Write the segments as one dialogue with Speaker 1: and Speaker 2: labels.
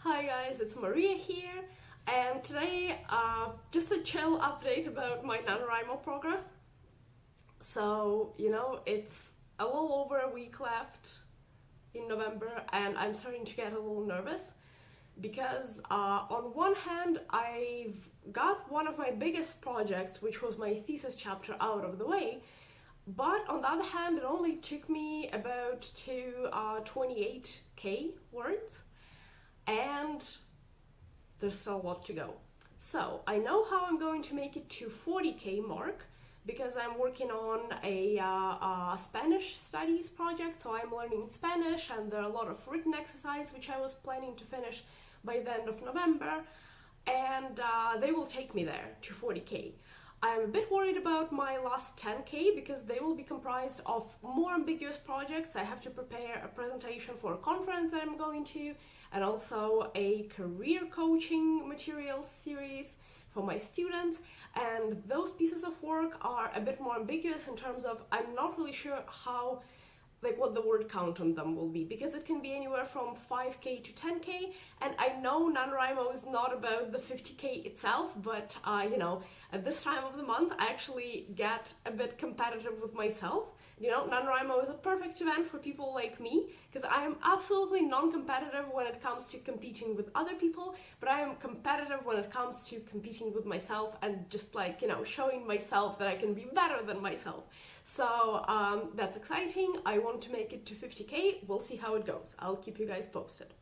Speaker 1: Hi guys, it's Mariya here, and today just a chill update about my NaNoWriMo progress. So, it's a little over a week left in November, and I'm starting to get a little nervous because on one hand, I've got one of my biggest projects, which was my thesis chapter, out of the way, but on the other hand, it only took me about to 28k words, and there's still a lot to go. So I know how I'm going to make it to 40k mark because I'm working on a Spanish studies project. So I'm learning Spanish, and there are a lot of written exercise which I was planning to finish by the end of November, and they will take me there to 40k. I'm a bit worried about my last 10k because they will be comprised of more ambiguous projects. I have to prepare a presentation for a conference that I'm going to, and also a career coaching materials series for my students, and those pieces of work are a bit more ambiguous in terms of I'm not really sure how, what the word count on them will be, because it can be anywhere from 5k to 10k, and I know NaNoWriMo is not about the 50k itself, but at this time of the month I actually get a bit competitive with myself. NaNoWriMo is a perfect event for people like me because I am absolutely non-competitive when it comes to competing with other people, but I am competitive when it comes to competing with myself and just showing myself that I can be better than myself. So that's exciting. I want to make it to 50k. We'll see how it goes. I'll keep you guys posted.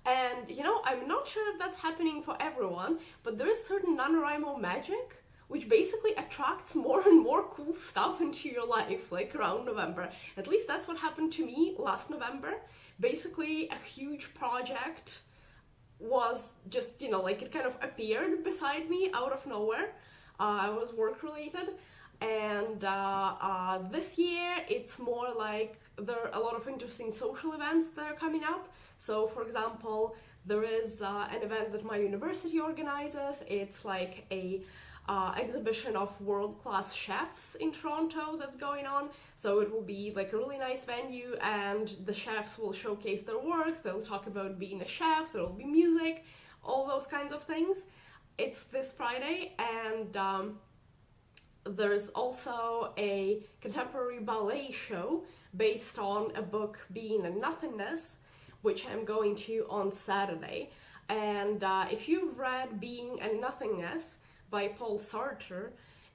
Speaker 1: And I'm not sure if that's happening for everyone, but there is certain NaNoWriMo magic which basically attracts more and more cool stuff into your life, around November. At least that's what happened to me last November. Basically, a huge project was just, it kind of appeared beside me out of nowhere. It was work-related. And this year, it's more like there are a lot of interesting social events that are coming up. So, for example, there is an event that my university organizes. It's like a exhibition of world-class chefs in Toronto that's going on. So it will be a really nice venue, and the chefs will showcase their work. They'll talk about being a chef. There will be music, all those kinds of things. It's this Friday, and there's also a contemporary ballet show based on a book, Being a Nothingness, which I'm going to on Saturday. And if you've read Being a Nothingness by Paul Sartre,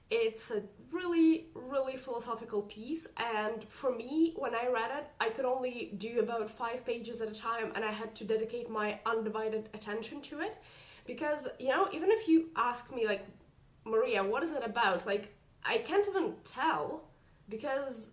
Speaker 1: it's a really, really philosophical piece, and for me, when I read it, I could only do about 5 pages at a time, and I had to dedicate my undivided attention to it, because, even if you ask me, Mariya, what is it about? I can't even tell, because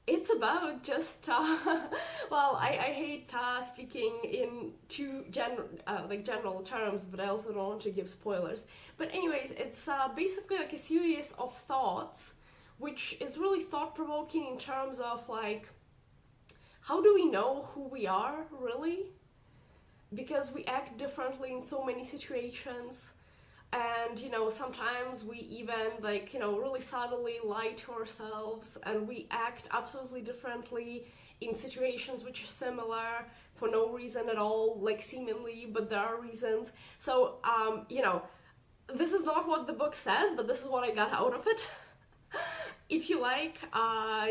Speaker 1: it's about just, I hate speaking in too general terms, but I also don't want to give spoilers. But anyways, it's basically a series of thoughts, which is really thought-provoking in terms of how do we know who we are, really? Because we act differently in so many situations. And, sometimes we even, really subtly lie to ourselves, and we act absolutely differently in situations which are similar for no reason at all, seemingly, but there are reasons. So, this is not what the book says, but this is what I got out of it. If you like,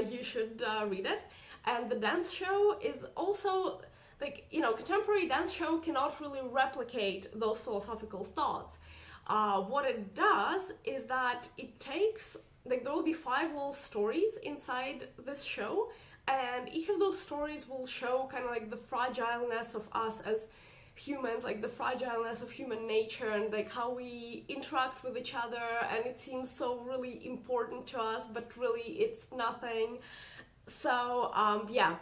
Speaker 1: you should read it. And the dance show is also, contemporary dance show cannot really replicate those philosophical thoughts. What it does is that it takes, there will be 5 little stories inside this show, and each of those stories will show kind of the fragileness of us as humans, the fragileness of human nature, and how we interact with each other, and it seems so really important to us, but really it's nothing. So, yeah.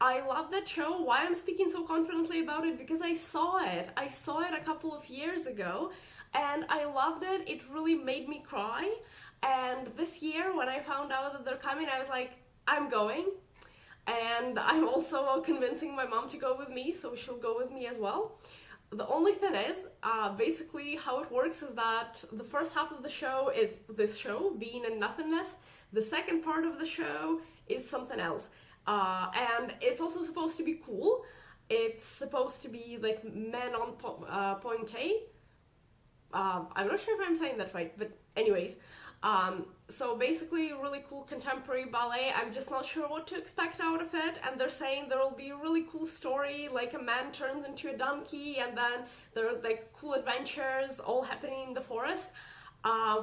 Speaker 1: I love that show. Why I'm speaking so confidently about it? Because I saw it. I saw it a couple of years ago, and I loved it. It really made me cry. And this year, when I found out that they're coming, I was like, I'm going. And I'm also convincing my mom to go with me, so she'll go with me as well. The only thing is, basically how it works is that the first half of the show is this show, Being in Nothingness. The second part of the show is something else. And it's also supposed to be cool. It's supposed to be like men on point A. I'm not sure if I'm saying that right, but anyways. So basically, really cool contemporary ballet. I'm just not sure what to expect out of it, and they're saying there will be a really cool story, like a man turns into a donkey, and then there are like cool adventures all happening in the forest,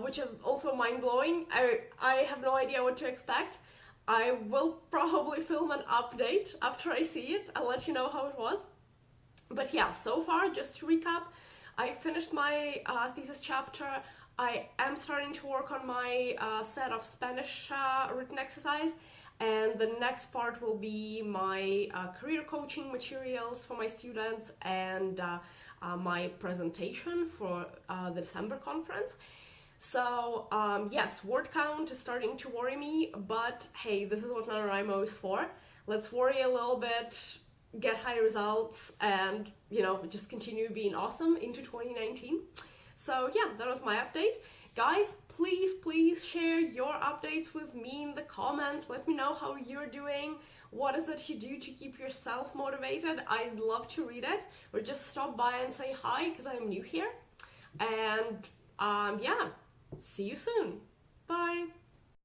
Speaker 1: which is also mind-blowing. I have no idea what to expect. I will probably film an update after I see it. I'll let you know how it was. But yeah, so far, just to recap, I finished my thesis chapter. I am starting to work on my set of Spanish written exercise, and the next part will be my career coaching materials for my students and my presentation for the December conference. So yes, word count is starting to worry me, but hey, this is what NaNoWriMo is for. Let's worry a little bit, get high results, and just continue being awesome into 2019. So yeah, that was my update. Guys, please share your updates with me in the comments. Let me know how you're doing. What is it you do to keep yourself motivated? I'd love to read it. Or just stop by and say hi, because I'm new here. And yeah, see you soon. Bye.